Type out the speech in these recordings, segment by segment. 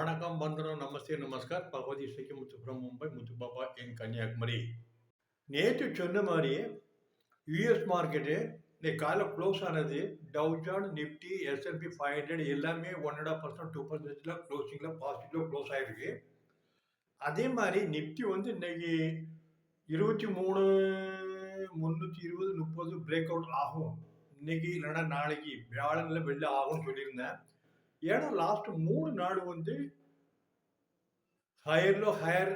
வணக்கம், வந்தனம், நமஸ்தே, நமஸ்கார். பகவதி இசைக்கு முத்து ஃப்ரம் மும்பை, முத்து பாப்பா இன் கன்னியாகுமரி. நேற்று சொன்ன மாதிரியே யுஎஸ் மார்க்கெட்டு இன்னைக்கு காலைல க்ளோஸ் ஆனது. டவ் ஜோன்ஸ், நிஃப்டி, S&P 500 எல்லாமே 1.5% 2% க்ளோசிங்கில் பாசிட்டிவ்ல க்ளோஸ் ஆயிருக்கு. அதே மாதிரி நிஃப்டி வந்து இன்னைக்கு 23,320 30 பிரேக் அவுட் ஆகும். இன்னைக்கு இல்லைன்னா நாளைக்கு வியாழனில் வெளில ஆகும்னு சொல்லியிருந்தேன். ஏன்னா லாஸ்ட் 3 நாள் வந்து ஹையர்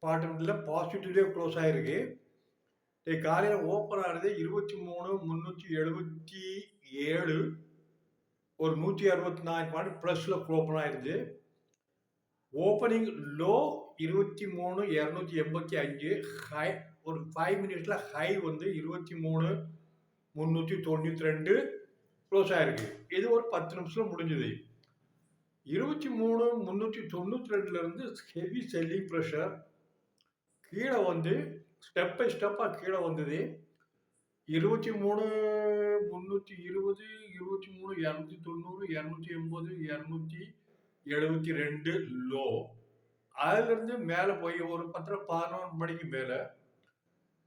பாட்டம்ல பாசிட்டிவ்லேயே க்ளோஸ் ஆயிருக்கு. காலையில் ஓப்பன் ஆனது 23,377, ஒரு 164 பாயிண்ட் ப்ளஸ்ல ஓப்பன் ஆயிருது. ஓப்பனிங் லோ 23,285, ஹை ஒரு 5 மினிட்ஸ்ல ஹை வந்து 23,392 க்ளோஸ் ஆயிருக்கு. இது ஒரு 10 நிமிஷம் முடிஞ்சது. 23,392 இருந்து ஹெவி செல்லிங் ப்ரெஷர் கீழே வந்து ஸ்டெப் பை ஸ்டெப்பாக கீழே வந்தது. 23,320, 23,290, 280, 272 லோ. அதிலிருந்து மேலே போய் ஒரு 11 மணிக்கு மேலே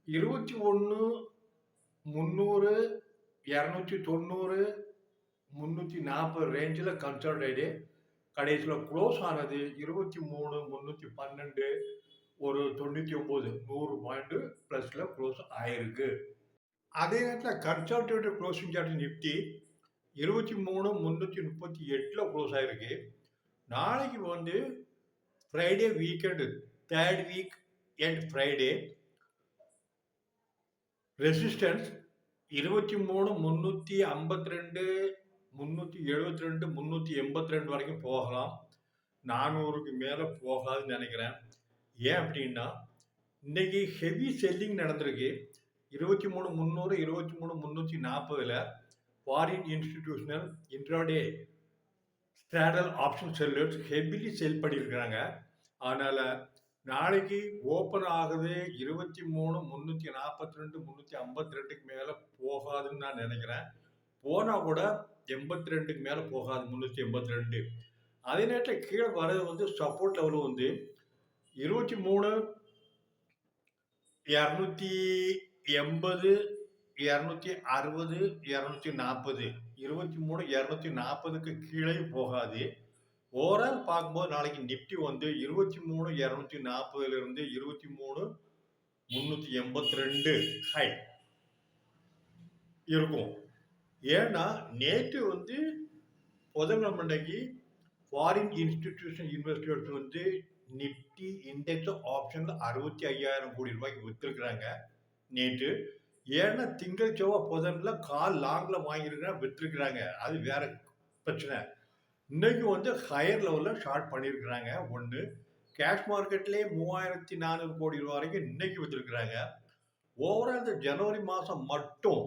21,300, 290, 340 ரேஞ்சில் கன்சால்டேட். கடைசியில் க்ளோஸ் ஆனது 23,312, ஒரு 99, 100 பாயிண்ட் ப்ளஸில் க்ளோஸ் ஆயிருக்கு. அதே நேரத்தில் கன்சால்டேட்டிவ் க்ளோசிங் சார்ட் நிஃப்டி 23,338 க்ளோஸ் ஆயிருக்கு. நாளைக்கு வந்து Friday weekend, third week and Friday. Resistance 23,352, 372, 382 வரைக்கும் போகலாம். 400க்கு மேலே போகாதுன்னு நினைக்கிறேன். ஏன் அப்படின்னா இன்னைக்கு ஹெவி செல்லிங் நடந்திருக்கு. 23,300, 23,340 foreign institutional intraday straddle option sellers heavily sell பண்ணியிருக்கிறாங்க. அதனால் நாளைக்கு ஓப்பன் ஆகுது 23,342, 352க்கு மேலே போகாதுன்னு நான் நினைக்கிறேன். போனால் கூட 82க்கு மேலே போகாது, 382. அதே நேரத்தில் கீழே வர்றது வந்து சப்போர்ட் லெவல் வந்து 23,280, 260, 240, 23,240க்கு கீழே போகாது. ஓவரால் பார்க்கும்போது நாளைக்கு நிஃப்டி வந்து 23,240 23,382 ஹை இருக்கும். ஏன்னா நேற்று வந்து புதன்கிழமைக்கு ஃபாரின் இன்ஸ்டிடியூஷன் இன்வெஸ்டர்ஸ் வந்து நிஃப்டி இண்டெக்ஸ் ஆப்ஷன்ல 65,000 கோடி ரூபாய்க்கு விற்றுருக்குறாங்க நேற்று. ஏன்னா திங்கள் செவ்வாய் புதன்ல கால் லாங்ல வாங்கியிருக்கிறாங்க, விற்றுருக்குறாங்க. அது வேற பிரச்சனை. இன்னைக்கு வந்து ஹையர் லெவலில் ஷார்ட் பண்ணியிருக்கிறாங்க. ஒன்று கேஷ் மார்க்கெட்லேயே 3,400 கோடி ரூபாய் வரைக்கும் இன்னைக்கு விற்றுருக்குறாங்க. ஓவரால் இந்த ஜனவரி மாதம் மட்டும்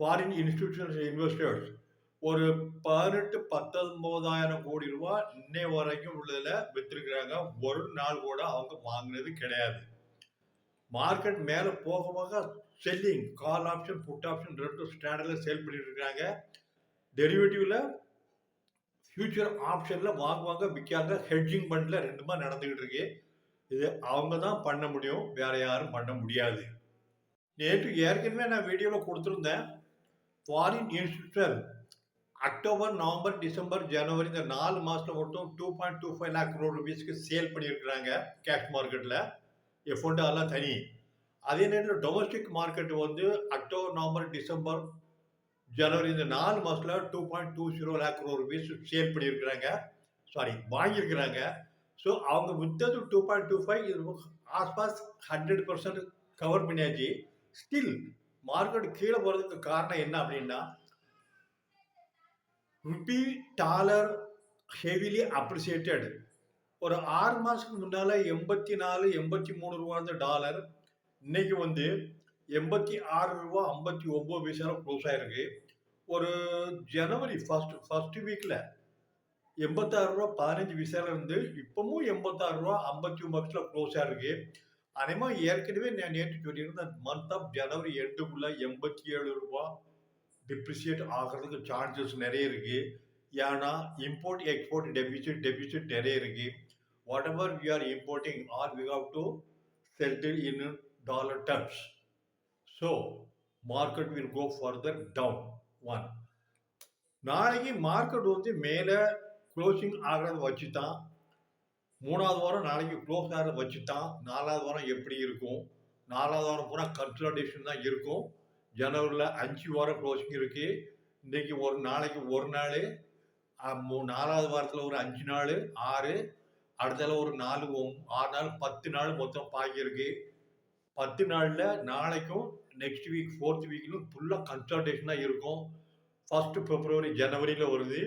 ஃபாரின் இன்ஸ்டிடியூஷன் இன்வெஸ்டர்ஸ் ஒரு 18,000-19,000 கோடி ரூபாய் இன்னை வரைக்கும் உள்ளதில் விற்றுருக்குறாங்க. ஒரு நாள் கூட அவங்க வாங்கினது கிடையாது. மார்க்கெட் மேலே போக போக selling, call option, put option ரெண்டும் ஸ்டாண்டர்டில் சேல் பண்ணிட்டு இருக்காங்க. டெரிவேட்டிவ்ல ஃபியூச்சர் ஆப்ஷனில் வாங்குவாங்க, விற்காங்க. ஹெட்ஜிங் ஃபண்டில் ரெண்டுமா நடந்துக்கிட்டு இருக்கு. இது அவங்க தான் பண்ண முடியும், வேற யாரும் பண்ண முடியாது. நேற்று ஏற்கனவே நான் வீடியோவில் கொடுத்துருந்தேன். Foreign institution October, November, December, January இந்த 4 மாதத்தில் மட்டும் 2.25 lakh crore rupeesக்கு சேல் பண்ணியிருக்கிறாங்க கேஷ் மார்க்கெட்டில். F1 எல்லாம் தனி. அதே நேரத்தில் டொமஸ்டிக் மார்க்கெட் வந்து அக்டோபர், நவம்பர், டிசம்பர், ஜனவரி இந்த 4 மாதத்தில் 2.20 lakh crore rupees சேல் பண்ணியிருக்கிறாங்க, வாங்கியிருக்கிறாங்க. ஸோ அவங்க வித்தது 2.25, ஆஸ்பாஸ் 100% கவர் பண்ணியாச்சு. ஸ்டில் மார்க்கெட் கீழே போகிறதுக்கு காரணம் என்ன அப்படின்னா ருபி டாலர் ஹெவிலி அப்ரிசியேட்டட். ஒரு 6 மாதத்துக்கு முன்னால் 84, 83 ரூபா இருந்த டாலர் இன்னைக்கு வந்து 86 ரூபா 59 பைசா க்ளோஸ் ஆயிருக்கு. ஒரு ஜனவரி ஃபர்ஸ்ட் வீக்கில் 86 ரூபா 15 பைசால இருந்து இப்பவும் 86 ரூபா 59 பைசா க்ளோஸ் ஆயிருக்கு. அதே மாதிரி ஏற்கனவே நான் நேற்று சொல்லியிருந்த மந்த் ஆஃப் ஜனவரி எண்டுக்குள்ள 87 ரூபா டிப்ரிசியேட் ஆகிறதுக்கு சான்சஸ் நிறைய இருக்கு. ஏன்னா இம்போர்ட் எக்ஸ்போர்ட் டெபிசிட் நிறைய இருக்கு. Whatever we are importing or we have to settle in dollar terms. So market will go further down. One, நாளைக்கு மார்க்கெட் வந்து மேலே க்ளோசிங் ஆகிறத வச்சு தான், மூணாவது வாரம் நாளைக்கு க்ளோஸ் ஆகிறத வச்சு தான் நாலாவது வாரம் எப்படி இருக்கும். நாலாவது வாரம் பூரா கன்சல்டேஷன் தான் இருக்கும். ஜனவரியில் 5 வாரம் க்ளோசிங் இருக்கு. இன்னைக்கு ஒரு நாளைக்கு ஒரு நாள், நாலாவது வாரத்தில் ஒரு 5 நாள், 6, அடுத்தால ஒரு 4 6 நாள், 10 நாள் மொத்தம் பாக்கி இருக்கு. 10 நாளில் நாளைக்கும் நெக்ஸ்ட் வீக் 4th வீக்லையும் ஃபுல்லாக கன்சல்டேஷன் தான் இருக்கும். 1 February ஜனவரியில் வருது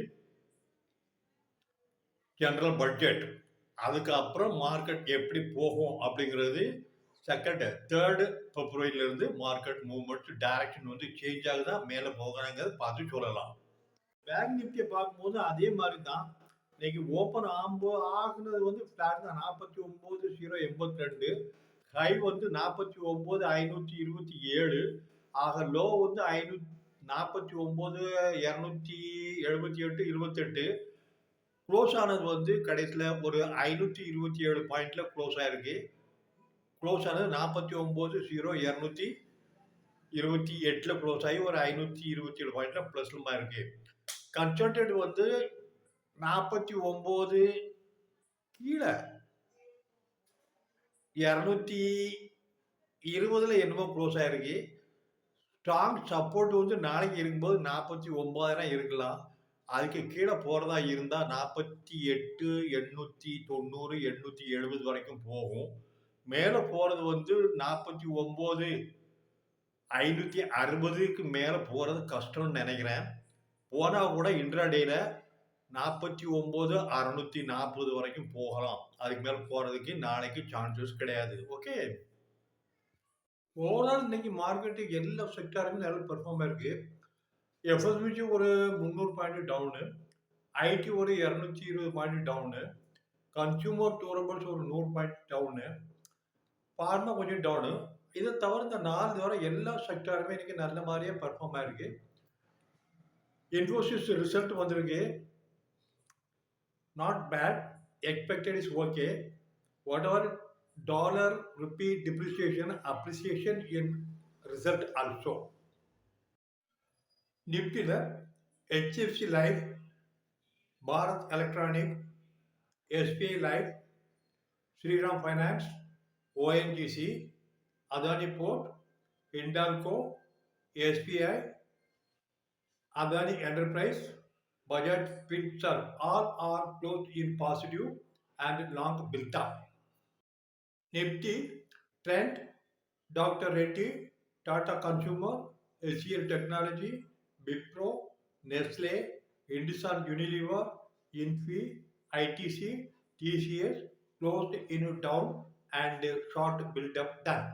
ஜெனரல் பட்ஜெட். அதுக்கப்புறம் மார்க்கெட் எப்படி போகும் அப்படிங்கிறது 2nd 3rd Februaryலேருந்து மார்க்கெட் மூவ்மெண்ட்ஸ் டைரக்ஷன் வந்து சேஞ்ச் ஆகுதா, மேலே போகிறாங்கிறத பார்த்து சொல்லலாம். பேங்க் நிஃப்டியை பார்க்கும்போது அதே மாதிரி தான். இன்னைக்கு ஓப்பன் ஆகுனது வந்து ஃப்ளாட் தான். 49,082. ஹை வந்து 49,527. ஆக லோ வந்து 49,278 28. க்ளோஸ் ஆனது வந்து கடைசியில் ஒரு 527 பாயிண்ட்ல க்ளோஸ் ஆயிருக்கு. க்ளோஸ் ஆனது 49,228 க்ளோஸ் ஆகி ஒரு 527 பாயிண்ட்ல ப்ளஸ்லுமா இருக்கு. கன்சல்டேட் வந்து 49 கீழே 220 என்னமோ க்ளோஸ் ஆயிருக்கு. ஸ்ட்ராங் சப்போர்ட் வந்து நாளைக்கு இருக்கும்போது 49,000 இருக்கலாம். அதுக்கு கீழே போகிறதா இருந்தால் 48,890 870 வரைக்கும் போகும். மேலே போகிறது வந்து 49,560க்கு மேலே போகிறது கஷ்டம்னு நினைக்கிறேன். போனால் கூட இன்ட்ராடேல 49,640 வரைக்கும் போகலாம். அதுக்கு மேலே போகிறதுக்கு நாளைக்கு சான்சஸ் கிடையாது. ஓகே, ஓவரால் இன்னைக்கு மார்க்கெட்டு எல்லா செக்டாருமே நல்ல பெர்ஃபார்ம் ஆயிருக்கு. எஃப்எஸ்பிசி ஒரு 300 பாயிண்ட் டவுனு, ஐடி ஒரு 220 பாயிண்ட் டவுனு, கன்சியூமர் டூரபிள்ஸ் ஒரு 100 பாயிண்ட் டவுனு, பார்மா கொஞ்சம் டவுனு. இதை தவிர இந்த 4 தவிர எல்லா செக்டாருமே இன்னைக்கு நல்ல மாதிரியே பெர்ஃபார்ம் ஆயிருக்கு. இன்ஃபோசிஸ் ரிசல்ட் வந்திருக்கு. Not bad, expected is okay. Whatever dollar rupee appreciation in result also. நிப்டியில் HDFC life, Bharat electronic, SBI life, Shriram finance, ONGC, Adani port, Hindalco, SBI, Adani Enterprise, Bajaj Finserv, all are closed in positive and long built up. Nifty, Trent, Dr. Reddy, Tata Consumer, HCL Technology, Wipro, Nestle, Hindustan Unilever, Infi, ITC, TCS closed in down and short build up done.